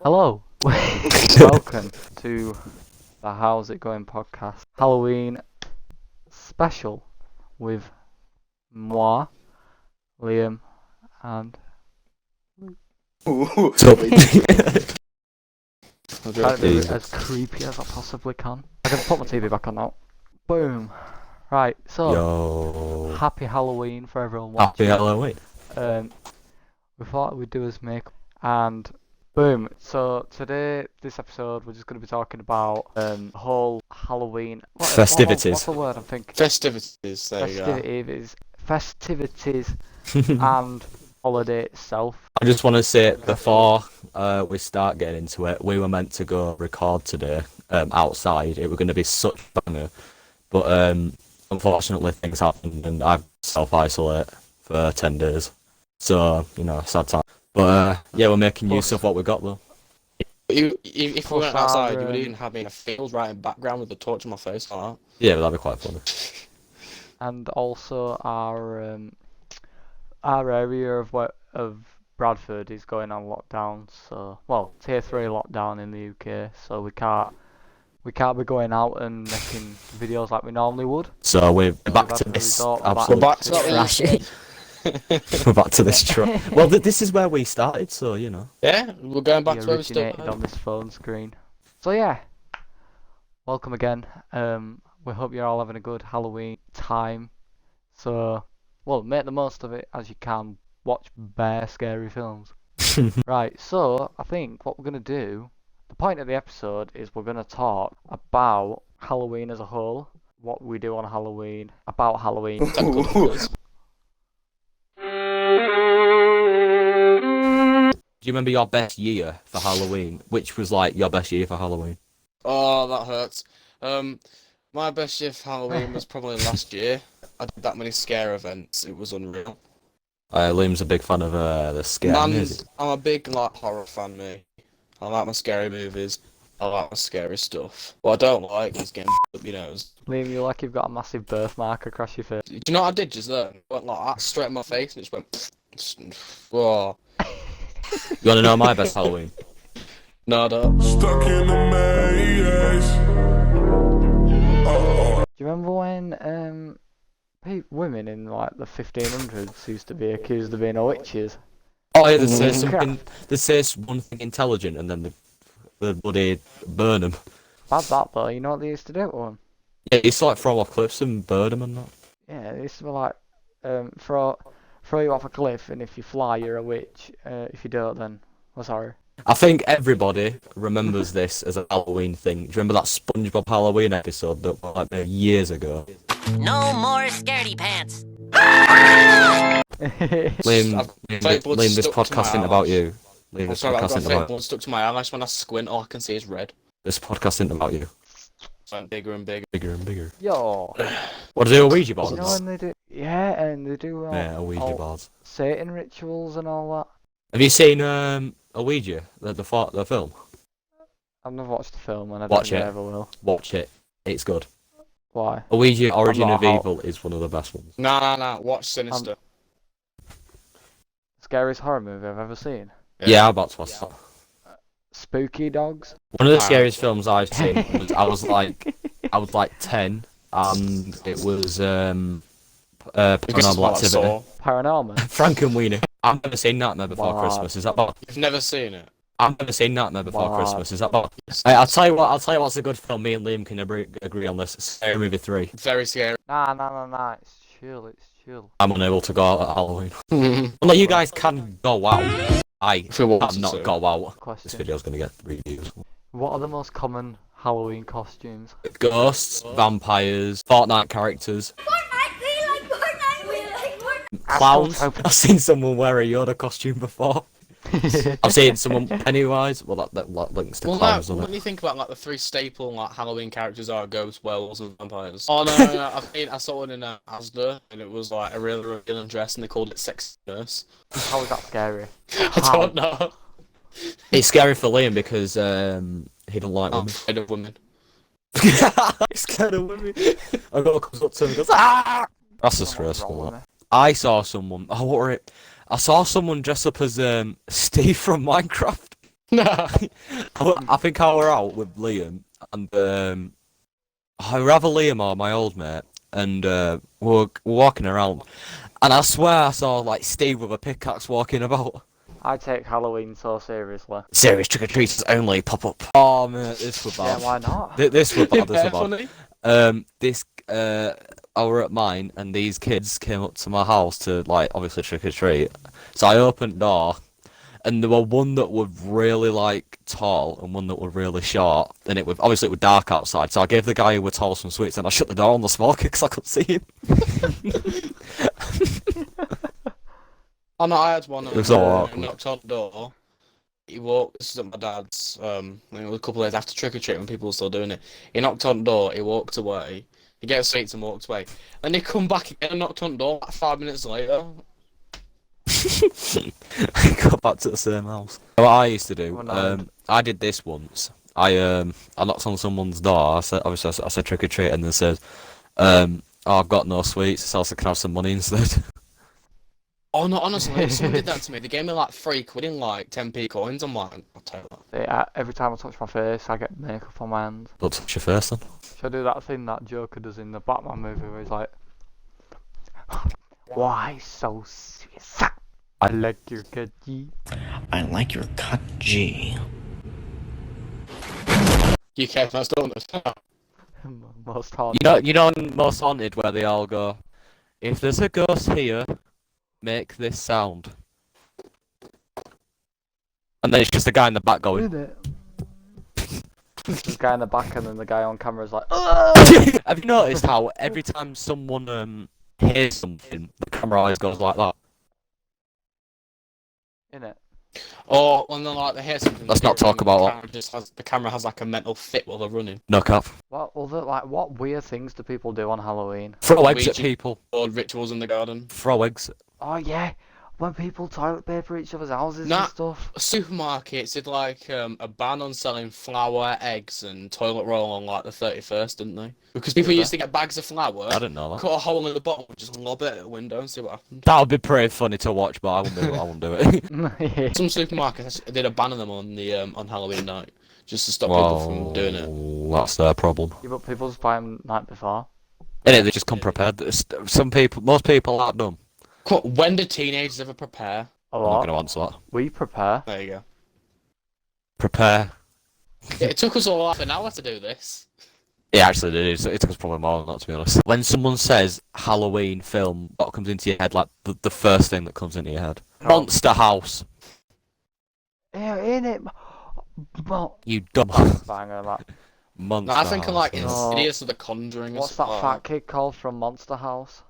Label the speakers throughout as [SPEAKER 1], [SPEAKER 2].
[SPEAKER 1] Hello, welcome to the How's It Going podcast Halloween special with moi, Liam, and
[SPEAKER 2] So,
[SPEAKER 1] trying to be as creepy as I possibly can. I can put my TV back on now. Boom. Right, so
[SPEAKER 2] yo,
[SPEAKER 1] happy Halloween for everyone
[SPEAKER 2] happy
[SPEAKER 1] watching.
[SPEAKER 2] Halloween.
[SPEAKER 1] We thought we'd do as make and boom. So today, this episode, we're just going to be talking about whole Halloween
[SPEAKER 2] Festivities.
[SPEAKER 1] What's the word I'm thinking?
[SPEAKER 3] Festivities, there you go.
[SPEAKER 1] Festivities and holiday itself.
[SPEAKER 2] I just want to say before we start getting into it, we were meant to go record today outside. It was going to be such a banger, but unfortunately things happened and I've self-isolate for 10 days. So, sad time. But yeah, we're making use of what we got though.
[SPEAKER 3] If we went outside, you would even have me in a field right in the background with a torch on my face like that.
[SPEAKER 2] Yeah, but that'd be quite funny.
[SPEAKER 1] And also our area of Bradford is going on lockdown. So tier 3 lockdown in the UK. So we can't be going out and making videos like we normally would.
[SPEAKER 2] So we're back to this absolute
[SPEAKER 3] trashy.
[SPEAKER 2] We're back to this track. Well, this is where we started, so
[SPEAKER 3] Yeah, we're going back
[SPEAKER 1] We
[SPEAKER 3] to where we started.
[SPEAKER 1] originated on this phone screen. So yeah, welcome again. We hope you're all having a good Halloween time. So, make the most of it as you can. Watch bare scary films. Right, so I think what we're going to do, the point of the episode is we're going to talk about Halloween as a whole, what we do on Halloween, about Halloween.
[SPEAKER 2] Do you remember your best year for Halloween? Which was like your best year for Halloween?
[SPEAKER 3] Oh, that hurts. My best year for Halloween was probably last year. I did that many scare events. It was unreal.
[SPEAKER 2] Liam's a big fan of the scare movies.
[SPEAKER 3] I'm a big horror fan, me. I like my scary movies. I like my scary stuff. What I don't like is getting up your nose.
[SPEAKER 1] Liam, you like you've got a massive birthmark across your face.
[SPEAKER 3] Do you know what I did just then? Went like that straight in my face and it just went. Whoa.
[SPEAKER 2] You want to know my best Halloween?
[SPEAKER 3] No, I don't.
[SPEAKER 4] Stuck in the maze.
[SPEAKER 1] Do you remember when women in like the 1500s used to be accused of being witches?
[SPEAKER 2] Oh yeah, they say one thing intelligent and then the bloody burn them.
[SPEAKER 1] Bad that though, you know what they used to do to them?
[SPEAKER 2] Yeah, it's like throw off cliffs and burn them and that.
[SPEAKER 1] Yeah, they used to be like, throw you off a cliff, and if you fly, you're a witch. If you don't, then, sorry.
[SPEAKER 2] I think everybody remembers this as a Halloween thing. Do you remember that SpongeBob Halloween episode that was like made years ago?
[SPEAKER 5] No more scaredy pants.
[SPEAKER 2] Liam, this podcast isn't about you. Liam, this
[SPEAKER 3] Sorry, I've
[SPEAKER 2] podcast
[SPEAKER 3] got
[SPEAKER 2] isn't
[SPEAKER 3] fake
[SPEAKER 2] about
[SPEAKER 3] blood stuck to my eyelash. When I squint, all I can see is red.
[SPEAKER 2] This podcast isn't about you.
[SPEAKER 3] Went bigger and bigger.
[SPEAKER 2] Bigger and bigger.
[SPEAKER 1] Yo.
[SPEAKER 2] What do they do, Ouija boards?
[SPEAKER 1] You know when they do? Yeah, and they do
[SPEAKER 2] Yeah, Ouija boards.
[SPEAKER 1] Satan rituals and all that.
[SPEAKER 2] Have you seen Ouija, the film?
[SPEAKER 1] I've never watched the film, and I
[SPEAKER 2] Watch
[SPEAKER 1] don't
[SPEAKER 2] it.
[SPEAKER 1] ever will.
[SPEAKER 2] Watch it. It's good.
[SPEAKER 1] Why?
[SPEAKER 2] Ouija Origin
[SPEAKER 1] not
[SPEAKER 2] of
[SPEAKER 1] how-
[SPEAKER 2] Evil is one of the best ones.
[SPEAKER 3] Nah. Watch Sinister.
[SPEAKER 1] Scariest horror movie I've ever seen.
[SPEAKER 2] Yeah, I'm about to watch that.
[SPEAKER 1] Spooky Dogs.
[SPEAKER 2] One of the scariest films I've seen was I was like 10, and it was Paranormal Activity.
[SPEAKER 1] Paranormal.
[SPEAKER 2] Frankenweenie. I've never seen Nightmare Before
[SPEAKER 1] Wow.
[SPEAKER 2] Christmas. Is that bad?
[SPEAKER 3] You've never seen it?
[SPEAKER 2] I've never seen Nightmare Before
[SPEAKER 1] Wow.
[SPEAKER 2] Christmas. Is that bad? Hey, I'll tell you what's a good film. Me and Liam can agree on this. Scary Movie 3.
[SPEAKER 3] Very scary.
[SPEAKER 1] Nah. It's chill.
[SPEAKER 2] I'm unable to go out at Halloween. Well, you guys can go out. I
[SPEAKER 3] If we wanted
[SPEAKER 2] am not
[SPEAKER 3] to.
[SPEAKER 2] go out. This
[SPEAKER 1] Question.
[SPEAKER 2] video's gonna get reviews.
[SPEAKER 1] What are the most common Halloween costumes?
[SPEAKER 2] Ghosts, vampires, Fortnite characters, clowns. I've seen someone wear a Yoda costume before. I've seen someone Pennywise. Well, that links to clowns, doesn't
[SPEAKER 3] when
[SPEAKER 2] it?
[SPEAKER 3] you think about the three staple Halloween characters are ghosts, werewolves, and vampires. Oh no! I saw one in Asda, and it was like a really revealing dress, and they called it Sexy Nurse.
[SPEAKER 1] How is that scary?
[SPEAKER 3] I don't know.
[SPEAKER 2] It's scary for Liam because he doesn't like
[SPEAKER 3] I'm
[SPEAKER 2] women.
[SPEAKER 3] afraid of women.
[SPEAKER 2] He's scared of women. A girl comes up to him and goes, "Ah!" That's disgraceful. That. I saw someone. I saw someone dress up as Steve from Minecraft. I think I were out with Liam, and I rather Liam or my old mate, and we're walking around, and I swear I saw like Steve with a pickaxe walking about.
[SPEAKER 1] I take Halloween so seriously.
[SPEAKER 2] Serious trick-or-treaters only pop up. Oh mate, this were
[SPEAKER 1] Yeah,
[SPEAKER 2] bad.
[SPEAKER 1] why not?
[SPEAKER 2] This were bad. This
[SPEAKER 3] Yeah,
[SPEAKER 2] were bad.
[SPEAKER 3] funny.
[SPEAKER 2] I were at mine, and these kids came up to my house to like obviously trick or treat. So I opened the door, and there were one that was really like tall and one that was really short. And it was obviously it was dark outside, so I gave the guy who was tall some sweets, and I shut the door on the smoker because I couldn't see him.
[SPEAKER 3] Oh no, I had one.
[SPEAKER 2] It was all
[SPEAKER 3] Who
[SPEAKER 2] awkward.
[SPEAKER 3] knocked on the door. He walked. This is at my dad's. It was a couple of days after trick or treat when people were still doing it. He knocked on the door. He walked away. He gave sweets and walked away. Then he come back again and knocked on the door like 5 minutes later.
[SPEAKER 2] Go back to the same house. What I used to do,
[SPEAKER 1] Oh, no.
[SPEAKER 2] I did this once. I knocked on someone's door. I said obviously I said trick or treat, and they said, "Oh, I've got no sweets, so I can have some money instead."
[SPEAKER 3] Oh no, honestly, someone did that to me. They gave me like 3 quid in like 10p coins. I'm like, I'll tell you what.
[SPEAKER 1] See, every time I touch my face, I get makeup on my hands.
[SPEAKER 2] Don't touch your face then.
[SPEAKER 1] Should I do that thing that Joker does in the Batman movie where he's like, "Why so serious? I like your cut G."
[SPEAKER 6] I like your cut G.
[SPEAKER 3] You kept us doing this.
[SPEAKER 1] Most haunted.
[SPEAKER 2] You know, in Most Haunted where they all go, "If there's a ghost here, make this sound." And then it's just the guy in the back going.
[SPEAKER 1] Did it? There's this guy in the back, and then the guy on camera is like, "Ugh!"
[SPEAKER 2] Have you noticed how every time someone hears something, the camera always goes like that?
[SPEAKER 1] In it.
[SPEAKER 3] Or when they're like, they hear something.
[SPEAKER 2] Let's
[SPEAKER 3] they
[SPEAKER 2] not
[SPEAKER 3] hear
[SPEAKER 2] talk
[SPEAKER 3] it,
[SPEAKER 2] about
[SPEAKER 3] the camera has like a mental fit while they're running.
[SPEAKER 2] No cap.
[SPEAKER 1] What weird things do people do on Halloween?
[SPEAKER 2] Throw eggs at
[SPEAKER 3] Ouija.
[SPEAKER 2] people.
[SPEAKER 3] Or rituals in the garden.
[SPEAKER 2] Throw eggs.
[SPEAKER 1] Oh yeah, when people toilet paper each other's houses
[SPEAKER 3] Nah.
[SPEAKER 1] and stuff.
[SPEAKER 3] Supermarkets did like a ban on selling flour, eggs, and toilet roll on like the 31st, didn't they? Because people used to get bags of flour,
[SPEAKER 2] I didn't know that.
[SPEAKER 3] cut a hole in the bottom, just lob it at a window and see what happened.
[SPEAKER 2] That would be pretty funny to watch, but I wouldn't do it. I wouldn't do it.
[SPEAKER 1] Yeah.
[SPEAKER 3] Some supermarkets did a ban on them on the on Halloween night, just to stop people from doing it.
[SPEAKER 2] That's their problem.
[SPEAKER 1] Yeah, but people just buy them the night before.
[SPEAKER 2] Innit, they just come prepared. Most people aren't dumb.
[SPEAKER 3] When do teenagers ever prepare?
[SPEAKER 1] A
[SPEAKER 2] I'm not
[SPEAKER 1] lot.
[SPEAKER 2] going to answer that.
[SPEAKER 1] We prepare.
[SPEAKER 3] There you go.
[SPEAKER 2] Prepare.
[SPEAKER 3] It took us all half an hour to do this.
[SPEAKER 2] Yeah, actually, it is. It took us probably more than that, to be honest. When someone says Halloween film, what comes into your head? Like the first thing that comes into your head?
[SPEAKER 1] Oh.
[SPEAKER 2] Monster House.
[SPEAKER 1] Yeah, in it. But
[SPEAKER 2] You dumb.
[SPEAKER 1] banger that.
[SPEAKER 2] Monster
[SPEAKER 3] No, I think I'm like
[SPEAKER 2] House.
[SPEAKER 1] No.
[SPEAKER 3] Insidious or The Conjuring. Or
[SPEAKER 1] What's
[SPEAKER 3] something
[SPEAKER 1] that
[SPEAKER 3] like
[SPEAKER 1] fat kid called from Monster House?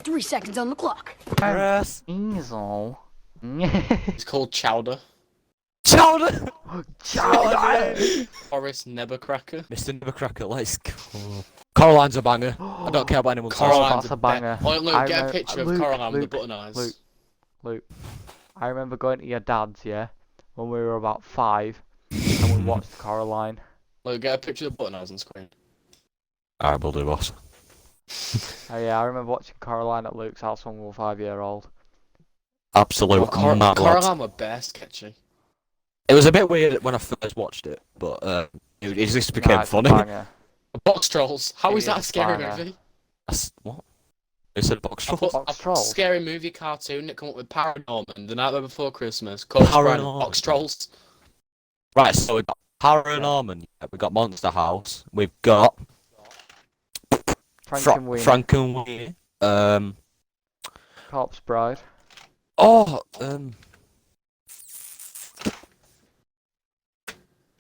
[SPEAKER 7] 3 seconds on the clock.
[SPEAKER 2] Yes.
[SPEAKER 1] Easel.
[SPEAKER 3] It's called Chowder.
[SPEAKER 2] Chowder.
[SPEAKER 1] Chowder.
[SPEAKER 3] Horace Nevercracker.
[SPEAKER 2] Mr. Nevercracker, let's go. Coraline's a banger. I don't care about anyone else.
[SPEAKER 3] Coraline's
[SPEAKER 1] That's a banger.
[SPEAKER 3] Oh, Luke,
[SPEAKER 1] I
[SPEAKER 3] get a
[SPEAKER 1] remember-
[SPEAKER 3] picture of
[SPEAKER 1] Luke,
[SPEAKER 3] Coraline with the
[SPEAKER 1] Luke,
[SPEAKER 3] button eyes.
[SPEAKER 1] Luke, I remember going to your dad's, yeah, when we were about 5, and we watched Coraline.
[SPEAKER 3] Luke, get a picture of the button eyes on screen.
[SPEAKER 2] Alright, we'll do, boss.
[SPEAKER 1] Oh yeah, I remember watching Coraline at Luke's house when we were 5-year-old.
[SPEAKER 2] Absolute mad lad.
[SPEAKER 3] Coraline were best sketchy.
[SPEAKER 2] It was a bit weird when I first watched it, but it just became
[SPEAKER 1] Nah, it's a
[SPEAKER 2] funny.
[SPEAKER 1] banger.
[SPEAKER 3] Box Trolls. How is
[SPEAKER 1] It
[SPEAKER 3] that a
[SPEAKER 1] is
[SPEAKER 3] scary
[SPEAKER 1] banger.
[SPEAKER 3] movie?
[SPEAKER 2] What? It said box
[SPEAKER 3] I
[SPEAKER 2] trolls.
[SPEAKER 3] put
[SPEAKER 1] Box
[SPEAKER 3] a
[SPEAKER 1] Trolls?
[SPEAKER 3] scary movie cartoon that come up with Paranorman the Nightmare Before Christmas. Called
[SPEAKER 2] Paranorman.
[SPEAKER 3] Box Trolls.
[SPEAKER 2] Right, so we've got Paranorman, we've got Monster House, we've got
[SPEAKER 1] Frankenweenie.
[SPEAKER 2] Frankenweenie,
[SPEAKER 1] Corpse Bride.
[SPEAKER 2] oh,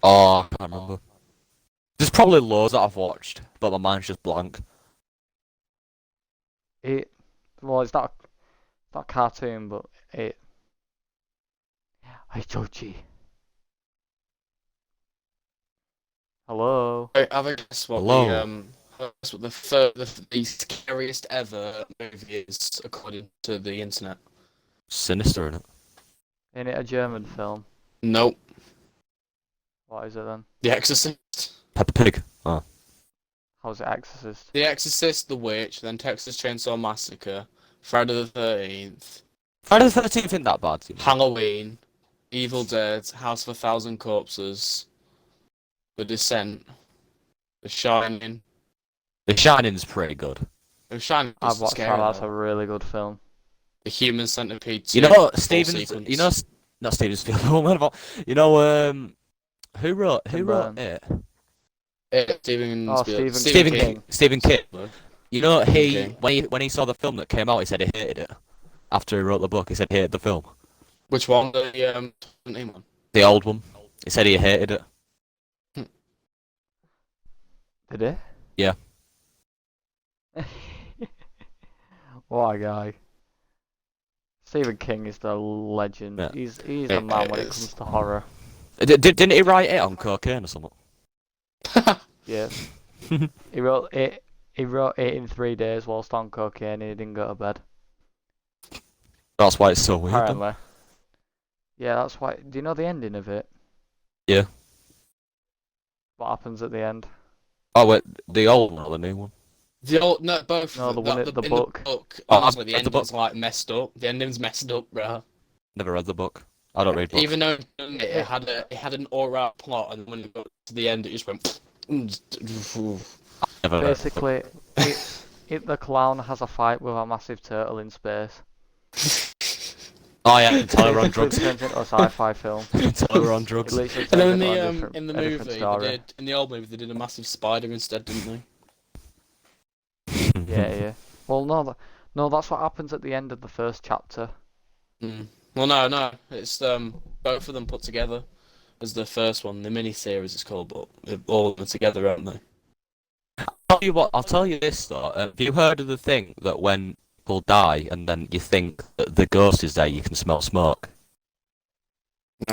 [SPEAKER 2] I can't remember. There's probably loads that I've watched, but my mind's just blank.
[SPEAKER 1] Well, it's not a cartoon, but it. Hey, Joji. Hello.
[SPEAKER 3] Wait, have a guess what
[SPEAKER 2] Hello.
[SPEAKER 3] that's what the scariest ever movie is according to the internet.
[SPEAKER 2] Sinister, innit?
[SPEAKER 1] Ain't it a German film?
[SPEAKER 3] Nope.
[SPEAKER 1] What is it then?
[SPEAKER 3] The Exorcist.
[SPEAKER 2] Peppa Pig. Oh.
[SPEAKER 1] How's it Exorcist?
[SPEAKER 3] The Exorcist, The Witch, then Texas Chainsaw Massacre, Friday the 13th,
[SPEAKER 2] Friday the 13th isn't that bad. You know?
[SPEAKER 3] Halloween, Evil Dead, House of a Thousand Corpses, The Descent, The Shining.
[SPEAKER 2] The Shining's pretty good.
[SPEAKER 3] The Shining
[SPEAKER 1] I've
[SPEAKER 3] is
[SPEAKER 1] watched
[SPEAKER 3] scary.
[SPEAKER 1] that. That's
[SPEAKER 3] though.
[SPEAKER 1] a really good film.
[SPEAKER 3] The Human Centipede. 2,
[SPEAKER 2] You know
[SPEAKER 3] full
[SPEAKER 2] Stevens.
[SPEAKER 3] sequence.
[SPEAKER 2] You know, not Steven Spielberg. You know who wrote
[SPEAKER 1] Tim
[SPEAKER 2] it?
[SPEAKER 1] Burton.
[SPEAKER 3] Stephen King.
[SPEAKER 2] Stephen King. You know
[SPEAKER 3] Okay.
[SPEAKER 2] when he saw the film that came out, he said he hated it. After he wrote the book, he said he hated the film.
[SPEAKER 3] Which one? The name one.
[SPEAKER 2] The old one. He said he hated it.
[SPEAKER 1] Did it?
[SPEAKER 2] Yeah.
[SPEAKER 1] What a guy. Stephen King is the legend.
[SPEAKER 2] Yeah.
[SPEAKER 1] He's the man when it
[SPEAKER 3] Yes.
[SPEAKER 1] comes to horror.
[SPEAKER 2] Didn't he write it on cocaine or something?
[SPEAKER 1] Yeah. He wrote it in 3 days whilst on cocaine and he didn't go to bed.
[SPEAKER 2] That's why it's so weird. Then.
[SPEAKER 1] Apparently. Yeah, that's why. Do you know the ending of it?
[SPEAKER 2] Yeah.
[SPEAKER 3] What
[SPEAKER 1] happens at the end?
[SPEAKER 2] Oh wait, the old one or the new one?
[SPEAKER 3] Both.
[SPEAKER 1] No, the one in the
[SPEAKER 3] in
[SPEAKER 1] book.
[SPEAKER 3] The book,
[SPEAKER 2] Oh,
[SPEAKER 3] honestly, the
[SPEAKER 2] I've read the
[SPEAKER 3] ending's like messed up. The ending's messed up, bro.
[SPEAKER 2] Never read the book. I don't read books.
[SPEAKER 3] Even though it had an alright plot, and when it got to the end, it just went.
[SPEAKER 2] Never read.
[SPEAKER 1] Basically, the clown has a fight with a massive turtle in space.
[SPEAKER 2] Oh yeah, until we're on
[SPEAKER 1] Basically,
[SPEAKER 2] drugs.
[SPEAKER 1] it turns into a sci-fi film.
[SPEAKER 2] Until we're on
[SPEAKER 1] It
[SPEAKER 2] drugs.
[SPEAKER 1] literally
[SPEAKER 3] And
[SPEAKER 1] turns
[SPEAKER 3] then
[SPEAKER 1] into
[SPEAKER 3] in the
[SPEAKER 1] a different
[SPEAKER 3] movie,
[SPEAKER 1] story.
[SPEAKER 3] in the old movie, they did a massive spider instead, didn't they?
[SPEAKER 1] Yeah. Well, no, that's what happens at the end of the first chapter.
[SPEAKER 3] Mm. Well, no, it's both of them put together as the first one. The mini-series it's called, but all of them together, aren't they?
[SPEAKER 2] I'll tell you this though. Have you heard of the thing that when people die and then you think that the ghost is there, you can smell smoke?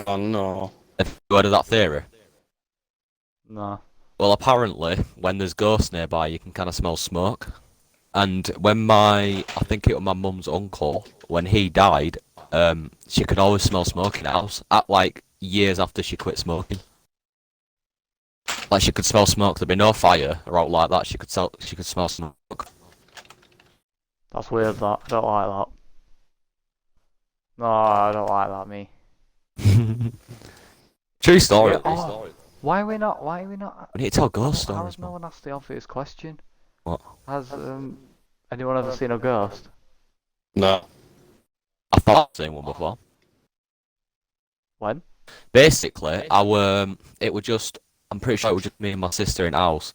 [SPEAKER 3] Oh no.
[SPEAKER 2] Have you heard of that theory?
[SPEAKER 1] No.
[SPEAKER 2] Well, apparently, when there's ghosts nearby, you can kind of smell smoke. And when I think it was my mum's uncle, when he died, she could always smell smoke in the house, at like years after she quit smoking. Like she could smell smoke. There'd be no fire or out like that. She could smell smoke.
[SPEAKER 1] That's weird, that. I don't like that. No, I don't like that, me.
[SPEAKER 2] True story.
[SPEAKER 1] Yeah, oh, why are we not?
[SPEAKER 2] We need to tell ghost
[SPEAKER 1] How
[SPEAKER 2] stories,
[SPEAKER 1] has no
[SPEAKER 2] man.
[SPEAKER 1] one asked the obvious question?
[SPEAKER 2] What?
[SPEAKER 1] Has anyone ever seen a ghost?
[SPEAKER 3] No.
[SPEAKER 2] I thought I'd seen one before.
[SPEAKER 1] When?
[SPEAKER 2] Basically, it was just, I'm pretty sure it was just me and my sister in the house.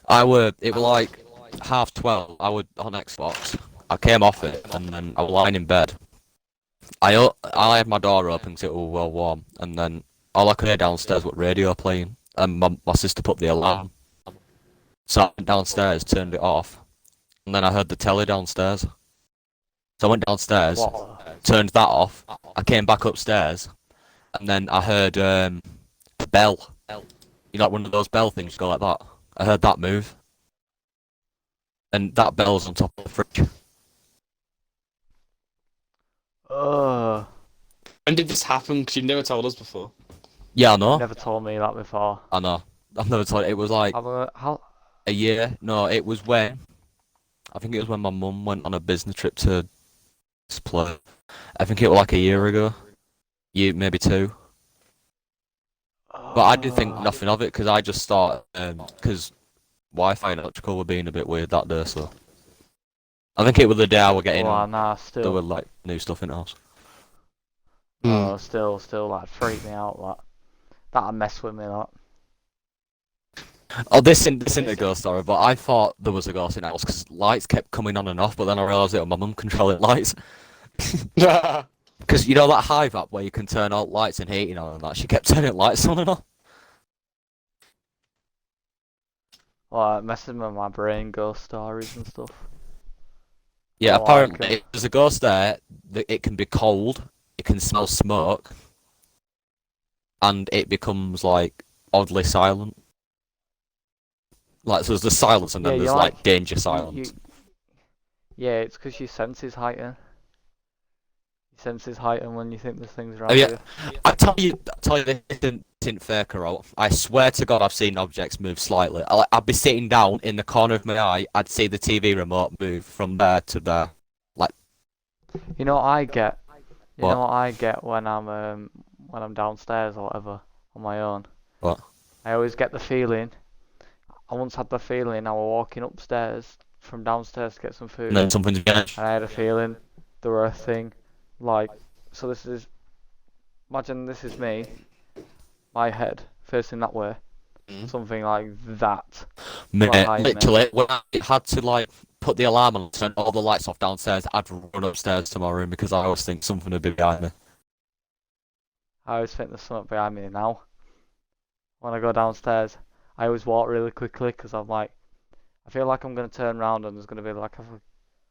[SPEAKER 2] It was like 12:30. I was on Xbox. I came off it, and then I was lying in bed. I had my door open because it was well warm, and then all I could hear downstairs was radio playing, and my sister put the alarm. So I went downstairs, turned it off, and then I heard the telly downstairs. So I went downstairs,
[SPEAKER 1] What?
[SPEAKER 2] turned that off. I came back upstairs, and then I heard a bell. You know, like one of those bell things go like that. I heard that move, and that bell's on top of the fridge.
[SPEAKER 3] When did this happen? Because you've never told us before.
[SPEAKER 2] Yeah, I know.
[SPEAKER 1] Never told me that before.
[SPEAKER 2] I know. I've never told. It was like
[SPEAKER 1] How?
[SPEAKER 2] a year. No, it was when. I think it was when my mum went on a business trip to this place. I think it was like a year ago. Maybe 2. But I did think nothing of it because I just thought because Wi-Fi and electrical were being a bit weird that day. So I think it was the day I was getting.
[SPEAKER 1] Well, nah,
[SPEAKER 2] There were
[SPEAKER 1] still.
[SPEAKER 2] like new stuff in the house.
[SPEAKER 1] No, still, like freak me out. That'd mess with me. That.
[SPEAKER 2] Oh, this isn't a ghost story, but I thought there was a ghost in the house because lights kept coming on and off. But then I realised it was my mum controlling lights. Because you know that Hive app where you can turn out lights and heating on and that. She kept turning lights on and off.
[SPEAKER 1] Like messing with my brain, ghost stories and stuff.
[SPEAKER 2] Yeah,
[SPEAKER 1] Oh,
[SPEAKER 2] apparently
[SPEAKER 1] okay.
[SPEAKER 2] if there's a ghost there. It can be cold. It can smell smoke, and it becomes like oddly silent. Like so there's the silence, and then
[SPEAKER 1] Yeah,
[SPEAKER 2] there's
[SPEAKER 1] you're
[SPEAKER 2] like
[SPEAKER 1] like-
[SPEAKER 2] danger silence.
[SPEAKER 1] Yeah, it's because your senses heighten. Your senses heighten when you think there's things around
[SPEAKER 2] Oh, yeah.
[SPEAKER 1] you.
[SPEAKER 2] I tell you this isn't fake or out. I swear to God, I've seen objects move slightly. I'd be sitting down in the corner of my eye. I'd see the TV remote move from there to there.
[SPEAKER 1] You know what I get? You
[SPEAKER 2] What?
[SPEAKER 1] know what I get when I'm downstairs or whatever on my own?
[SPEAKER 2] What?
[SPEAKER 1] I always get the feeling. I once had the feeling I was walking upstairs from downstairs to get some
[SPEAKER 2] And
[SPEAKER 1] food,
[SPEAKER 2] then something's gonna.
[SPEAKER 1] and I had a feeling there were a thing like. So this is. Imagine this is me, my head facing that way,
[SPEAKER 3] Mm.
[SPEAKER 1] something like that.
[SPEAKER 2] Mate,
[SPEAKER 1] behind me.
[SPEAKER 2] literally, when I had to like put the alarm on and turn all the lights off downstairs, I'd run upstairs to my room because I always think something would be behind me.
[SPEAKER 1] I always think there's something behind me now. When I go downstairs, I always walk really quickly because I'm like, I feel like I'm gonna turn around and there's gonna be like a,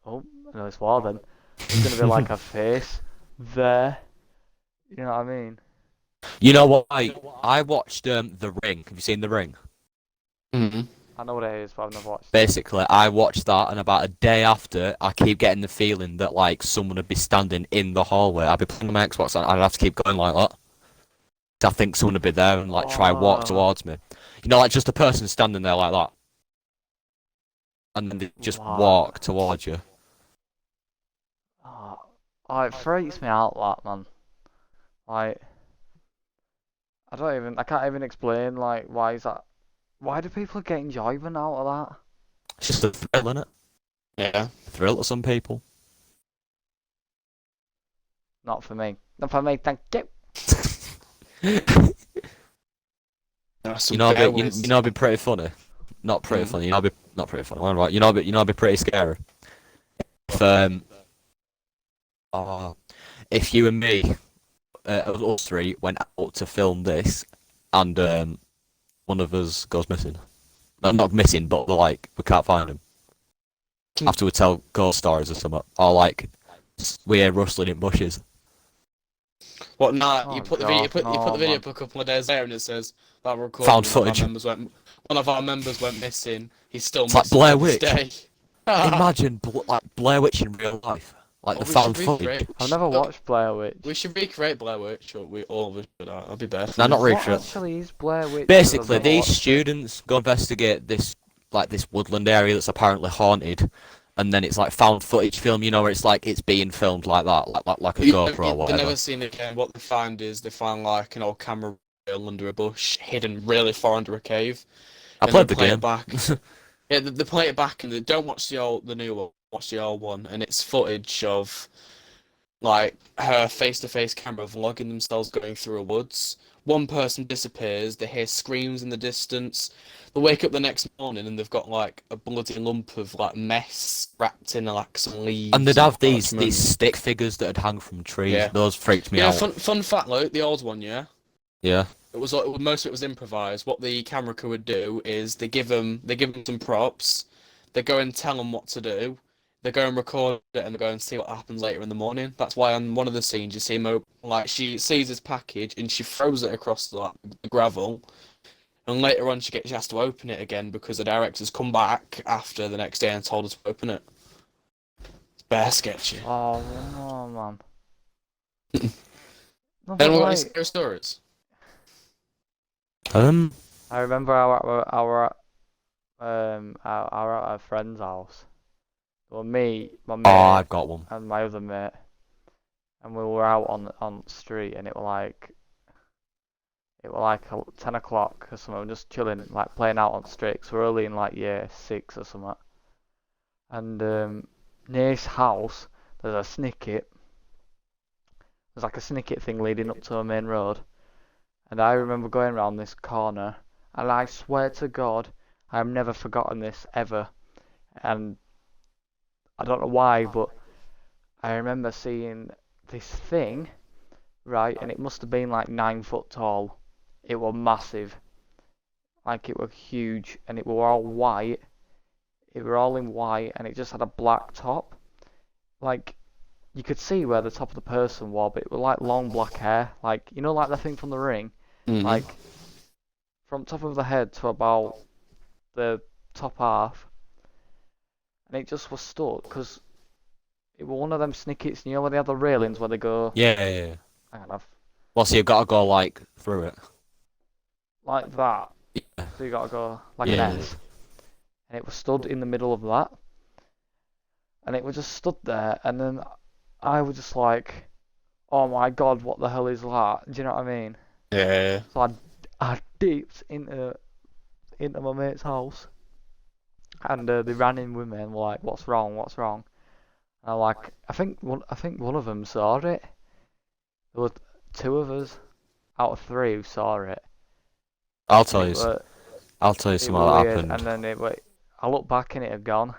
[SPEAKER 1] oh, no, it's more then. There's gonna be like a face there. You know what I mean?
[SPEAKER 2] You know what? I watched The Ring. Have you seen The Ring?
[SPEAKER 3] Mm-hmm.
[SPEAKER 1] I know what it is, but I've never watched it.
[SPEAKER 2] Basically, I watched that, and about a day after, I keep getting the feeling that like someone would be standing in the hallway. I'd be playing my Xbox, and I'd have to keep going like that. I think someone would be there and like try and walk
[SPEAKER 1] Oh.
[SPEAKER 2] towards me. You know, like just a person standing there like that, and then they just
[SPEAKER 1] Wow.
[SPEAKER 2] walk towards you.
[SPEAKER 1] Oh, it freaks me out, that man. Like, I can't even explain like why is that. Why do people get enjoyment out of that?
[SPEAKER 2] It's just a thrill, innit?
[SPEAKER 3] Yeah.
[SPEAKER 2] Thrill to some people.
[SPEAKER 1] Not for me. Not for me, thank you.
[SPEAKER 3] There are some
[SPEAKER 2] You know,
[SPEAKER 3] fair
[SPEAKER 2] you
[SPEAKER 3] ways.
[SPEAKER 2] know, it'd be pretty funny. Not pretty funny. You know, it'd be not pretty funny. Right? You know, it'd be pretty scary. If if you and me, us three, went out to film this, and one of us goes missing. No, not missing, but like we can't find him. After we tell ghost stories or something, or like we hear rustling in bushes.
[SPEAKER 3] What? Nah,
[SPEAKER 1] Oh
[SPEAKER 3] you put the video.
[SPEAKER 1] God,
[SPEAKER 3] You put
[SPEAKER 1] no,
[SPEAKER 3] the video
[SPEAKER 1] man.
[SPEAKER 3] up a couple of days later, and it says that recording.
[SPEAKER 2] Found footage.
[SPEAKER 3] One of our members went missing. He's still
[SPEAKER 2] It's like
[SPEAKER 3] missing
[SPEAKER 2] Blair
[SPEAKER 3] to this
[SPEAKER 2] Witch.
[SPEAKER 3] day.
[SPEAKER 2] Imagine like Blair Witch in real life, like the
[SPEAKER 3] Oh, we
[SPEAKER 2] found
[SPEAKER 3] should
[SPEAKER 2] footage.
[SPEAKER 3] recreate-
[SPEAKER 1] I've never watched Blair Witch.
[SPEAKER 3] We should recreate Blair Witch, or we all of us should. That'd be better.
[SPEAKER 2] No, not
[SPEAKER 1] What
[SPEAKER 2] recreate.
[SPEAKER 1] actually is Blair Witch?
[SPEAKER 2] Basically,
[SPEAKER 1] I've never
[SPEAKER 2] these
[SPEAKER 1] watched it.
[SPEAKER 2] students go investigate this woodland area that's apparently haunted, and then it's like found footage film. You know, where it's like it's being filmed like that, like a GoPro or
[SPEAKER 3] They've
[SPEAKER 2] whatever.
[SPEAKER 3] never seen it again. What they find is they find like an old camera reel under a bush, hidden really far under a cave.
[SPEAKER 2] I
[SPEAKER 3] and
[SPEAKER 2] played
[SPEAKER 3] they
[SPEAKER 2] the
[SPEAKER 3] play
[SPEAKER 2] game.
[SPEAKER 3] it back. Yeah, they play it back, and they don't watch the new one. Watch the old one, and it's footage of like her face-to-face camera vlogging themselves going through a woods. One person disappears. They hear screams in the distance. They wake up the next morning, and they've got like a bloody lump of like mess wrapped in like some leaves.
[SPEAKER 2] And they'd have these
[SPEAKER 3] parchment.
[SPEAKER 2] stick figures that'd hang from trees.
[SPEAKER 3] Yeah.
[SPEAKER 2] Those freaked me
[SPEAKER 3] Yeah,
[SPEAKER 2] out.
[SPEAKER 3] fun fact, Luke. The old one, yeah.
[SPEAKER 2] Yeah.
[SPEAKER 3] It was like, most of it was improvised. What the camera crew would do is they give them some props. They go and tell them what to do. They go and record it, and they go and see what happens later in the morning. That's why on one of the scenes you see Mo, like she sees his package and she throws it across the gravel. And later on she has to open it again because the directors come back after the next day and told her to open it. It's bare sketchy.
[SPEAKER 1] Oh no, man. No, but
[SPEAKER 3] Anyone got any
[SPEAKER 1] like,
[SPEAKER 3] scary stories?
[SPEAKER 1] I remember our at a friend's house. Well, me, my mate,
[SPEAKER 2] Oh, I've got one.
[SPEAKER 1] and my other mate, and we were out on the street, and it was like 10 o'clock or something, just chilling, like playing out on the street. 'Cause we're only in like year 6 or something. And near his house, there's a snicket. There's like a snicket thing leading up to a main road. And I remember going around this corner, and I swear to God, I've never forgotten this ever. And I don't know why, but I remember seeing this thing, right? And it must have been like 9 foot tall. It was massive, like it was huge, and it were all white. It were all in white, and it just had a black top. Like you could see where the top of the person was, but it was like long black hair, like you know, like the thing from The Ring.
[SPEAKER 3] Mm-hmm.
[SPEAKER 1] Like from top of the head to about the top half, and it just was stuck because it was one of them snickets, you know, where they have the railings where they go.
[SPEAKER 2] Yeah.
[SPEAKER 1] Hang on,
[SPEAKER 2] Well, so you've got to go like through it.
[SPEAKER 1] like that.
[SPEAKER 2] Yeah.
[SPEAKER 1] So you gotta go like
[SPEAKER 2] Yeah.
[SPEAKER 1] an S, and it was stood in the middle of that, and it was just stood there, and then I was just like, oh my God, what the hell is that? Do you know what I mean?
[SPEAKER 3] Yeah.
[SPEAKER 1] So I dipped into my mate's house, and they ran in with me and were like, "What's wrong? What's wrong?" And I think one of them saw it. There were two of us out of three who saw it,
[SPEAKER 2] I'll
[SPEAKER 1] and
[SPEAKER 2] tell you. I'll tell you
[SPEAKER 1] it
[SPEAKER 2] something
[SPEAKER 1] were
[SPEAKER 2] that
[SPEAKER 1] weird.
[SPEAKER 2] happened.
[SPEAKER 1] And then I looked back and it had gone.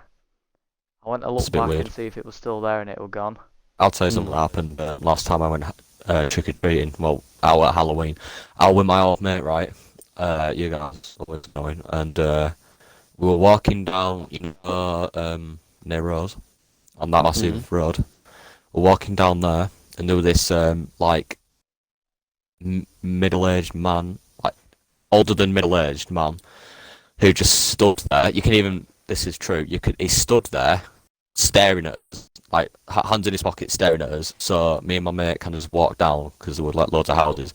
[SPEAKER 1] I went to
[SPEAKER 2] It's
[SPEAKER 1] look
[SPEAKER 2] a bit
[SPEAKER 1] back
[SPEAKER 2] weird.
[SPEAKER 1] and see if it was still there, and it was gone.
[SPEAKER 2] I'll tell you something that happened last time I went trick or treating. Well, out at Halloween, I was with my old mate, right? You guys always knowing, and we were walking down, near Rose, on that massive road. We're walking down there, and there was this like middle-aged man, like older than middle-aged man, who just stood there. You can even, this is true. He stood there, staring at us, like hands in his pocket, staring at us. So me and my mate kind of just walked down because there were like loads of houses,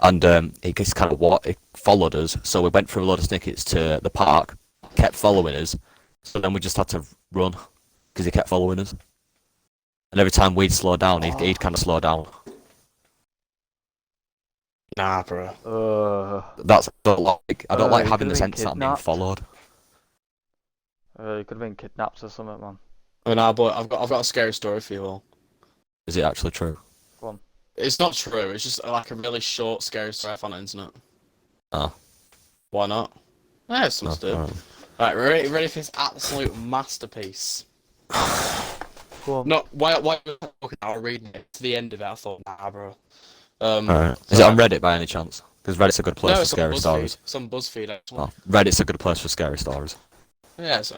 [SPEAKER 2] and he just kind of he followed us. So we went through a load of snickets to the park, kept following us. So then we just had to run because he kept following us. And every time we'd slow down, he'd kind of slow down.
[SPEAKER 3] Nah, bro.
[SPEAKER 2] That's I don't like
[SPEAKER 1] You
[SPEAKER 2] having
[SPEAKER 1] could
[SPEAKER 2] the
[SPEAKER 1] have been
[SPEAKER 2] sense that I'm being
[SPEAKER 1] kidnapped.
[SPEAKER 2] followed.
[SPEAKER 1] You could have been kidnapped or something, man.
[SPEAKER 3] Oh, nah, but I've got a scary story for you all.
[SPEAKER 2] Is it actually true?
[SPEAKER 1] Go on.
[SPEAKER 3] It's not true. It's just like a really short, scary story I found on the internet.
[SPEAKER 2] Oh.
[SPEAKER 3] Why not? Yeah, it's something to do.
[SPEAKER 2] Alright.
[SPEAKER 3] Right, ready for this absolute masterpiece?
[SPEAKER 1] Go on.
[SPEAKER 3] No, why I was reading it to the end of it. I thought, nah, bro.
[SPEAKER 2] Alright. Is it on Reddit by any chance? Because Reddit's a good place
[SPEAKER 3] No,
[SPEAKER 2] for
[SPEAKER 3] it's on
[SPEAKER 2] scary
[SPEAKER 3] BuzzFeed.
[SPEAKER 2] stories.
[SPEAKER 3] It's on BuzzFeed actually.
[SPEAKER 2] Oh, Reddit's a good place for scary stories.
[SPEAKER 3] Yeah. So,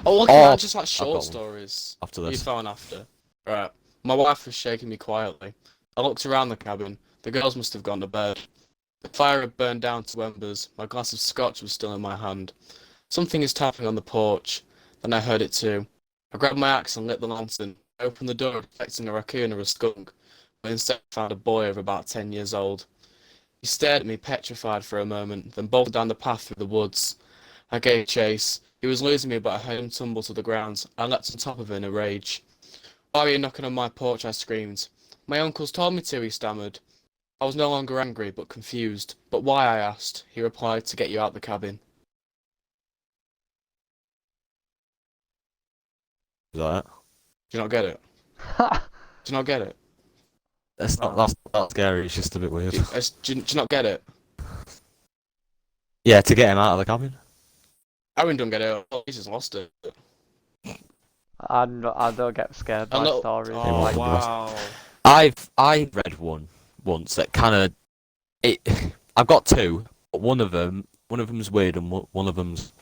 [SPEAKER 3] look at just like
[SPEAKER 2] I've
[SPEAKER 3] short
[SPEAKER 2] got one
[SPEAKER 3] stories.
[SPEAKER 2] after
[SPEAKER 3] You
[SPEAKER 2] this.
[SPEAKER 3] found after. Right. My wife was shaking me quietly. I looked around the cabin. The girls must have gone to bed. The fire had burned down to embers. My glass of scotch was still in my hand. Something is tapping on the porch. Then I heard it too. I grabbed my axe and lit the lantern. I opened the door expecting a raccoon or a skunk, but instead found a boy of about 10 years old. He stared at me petrified for a moment, then bolted down the path through the woods. I gave chase. He was losing me, but I heard him tumble to the ground. I leapt on top of him in a rage. "Why are you knocking on my porch?" I screamed. "My uncles told me to," he stammered. I was no longer angry, but confused. "But why?" I asked. He replied, "To get you out the cabin."
[SPEAKER 2] Is that it?
[SPEAKER 3] Do you not get it? Do you not get it?
[SPEAKER 2] That's
[SPEAKER 1] No.
[SPEAKER 2] not that scary, it's just a bit weird.
[SPEAKER 3] Do you not get it?
[SPEAKER 2] Yeah, to get him out of the cabin.
[SPEAKER 3] Aaron don't get it. Oh, he's just lost it.
[SPEAKER 1] I don't get scared by stories.
[SPEAKER 3] Oh,
[SPEAKER 2] like
[SPEAKER 3] wow.
[SPEAKER 2] I read one once that kind of I've got two, but one of them's weird and one of them's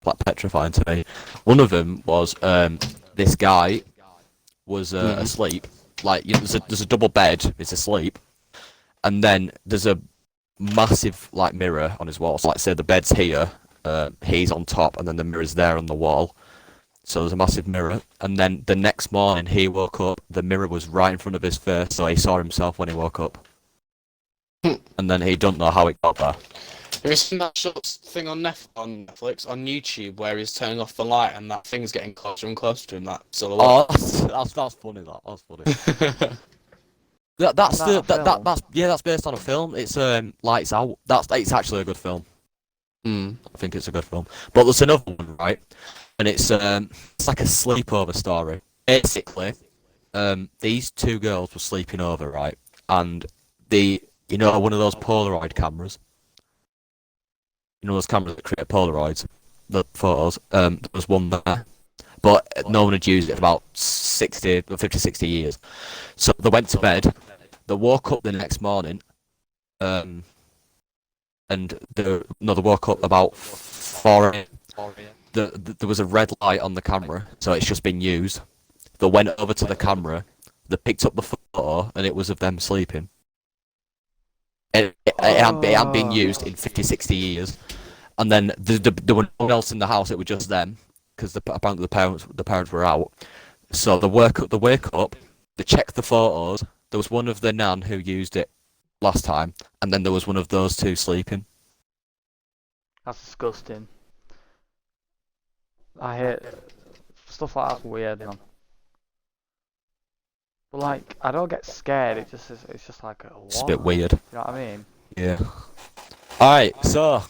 [SPEAKER 2] like petrifying to me. One of them was this guy was asleep. Like there's a double bed. He's asleep, and then there's a massive like mirror on his wall. So like say the bed's here, he's on top, and then the mirror's there on the wall. So there's a massive mirror, and then the next morning he woke up, the mirror was right in front of his face, so he saw himself when he woke up. And then he don't know how it got there.
[SPEAKER 3] Have you seen that short thing on Netflix, on YouTube, where he's turning off the light and that thing's getting closer and closer to him, that silhouette?
[SPEAKER 2] Oh, that's funny. That's funny. That's that's based on a film. It's Lights Out. It's actually a good film. I think it's a good film. But there's another one, right? And it's like a sleepover story. Basically, these two girls were sleeping over, right? And one of those Polaroid cameras. You know those cameras that create Polaroids, the photos. There was one there, but no one had used it for about 50, 60 years. So they went to bed. They woke up the next morning, and they woke up about 4 a.m. There was a red light on the camera, so it's just been used. They went over to the camera, they picked up the photo, and it was of them sleeping. It hadn't been used in 50, 60 years. And then there were no one else in the house, it was just them, because apparently the parents were out. So they wake up, they check the photos. There was one of the nan who used it last time, and then there was one of those two sleeping.
[SPEAKER 1] That's disgusting. I hate stuff like that's weird, man. But like, I don't get scared. It's just like
[SPEAKER 2] It's a bit
[SPEAKER 1] what?
[SPEAKER 2] weird.
[SPEAKER 1] You know what I mean?
[SPEAKER 2] Yeah. Alright, so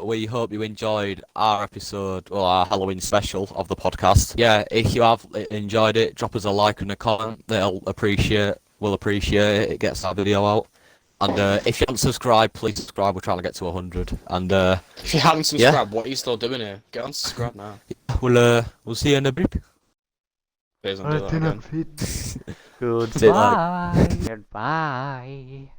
[SPEAKER 2] we hope you enjoyed our episode, well, our Halloween special of the podcast. Yeah, if you have enjoyed it, drop us a like and a comment. We'll appreciate it. It gets our video out. And if you haven't subscribed, please subscribe. We're trying to get to 100. And
[SPEAKER 3] If you haven't subscribed, what are you still doing here? Get on subscribe now.
[SPEAKER 2] we'll see you in a bit.
[SPEAKER 3] Please don't do that again.
[SPEAKER 1] Goodbye. Goodbye.